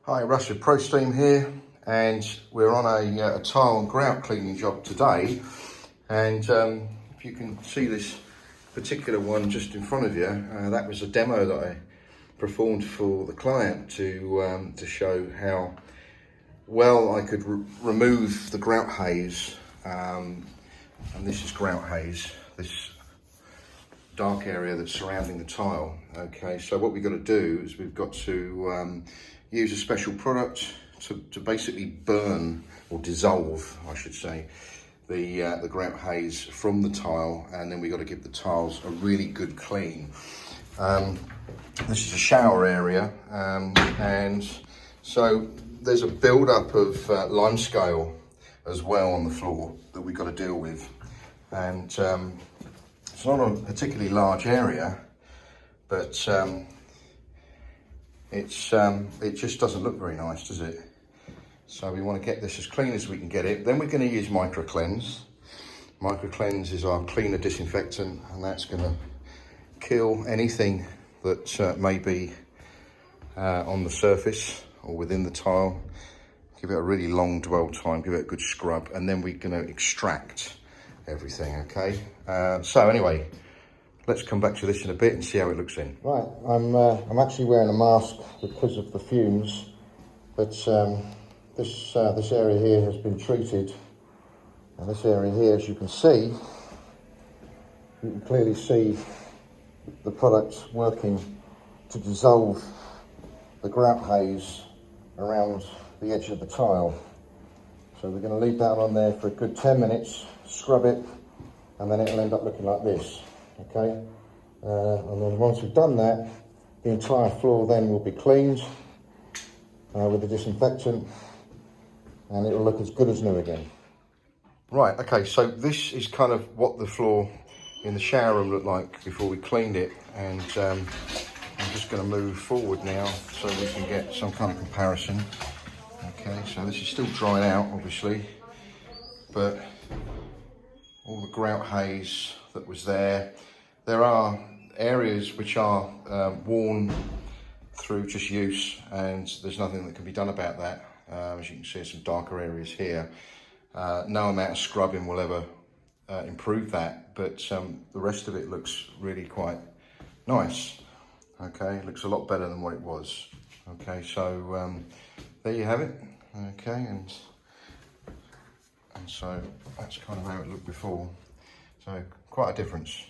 Hi, Russ with Pro Steam here, and we're on a tile and grout cleaning job today. And if you can see this particular one just in front of you, that was a demo that I performed for the client to show how well I could remove the grout haze. And this is grout haze, this dark area that's surrounding the tile. Okay, so what we've got to do is we've got to use a special product to basically burn or dissolve, I should say, the grout haze from the tile, and then we've got to give the tiles a really good clean. This is a shower area, and so there's a build-up of limescale as well on the floor that we've got to deal with. And it's not a particularly large area, but it just doesn't look very nice, does it? So we want to get this as clean as we can get it. Then we're going to use Micro Cleanse. Micro Cleanse is our cleaner disinfectant, and that's going to kill anything that may be on the surface or within the tile. Give it a really long dwell time, give it a good scrub, and then we're going to extract everything. Okay, so anyway, let's come back to this in a bit and see how it looks in. Right, I'm actually wearing a mask because of the fumes, but this area here has been treated, and this area here, as you can see, you can clearly see the product working to dissolve the grout haze around the edge of the tile. So we're going to leave that on there for a good 10 minutes, scrub it, and then it'll end up looking like this. Okay, and then once we've done that, the entire floor then will be cleaned with the disinfectant, and it will look as good as new again. Right, okay, so this is kind of what the floor in the shower room looked like before we cleaned it, and I'm just going to move forward now so we can get some kind of comparison. Okay, so this is still drying out, obviously, but all the grout haze that was there. There are areas which are worn through just use, and there's nothing that can be done about that. As you can see, some darker areas here. No amount of scrubbing will ever improve that, but the rest of it looks really quite nice. Okay, it looks a lot better than what it was. Okay, so there you have it. Okay, and so that's kind of how it looked before. So quite a difference.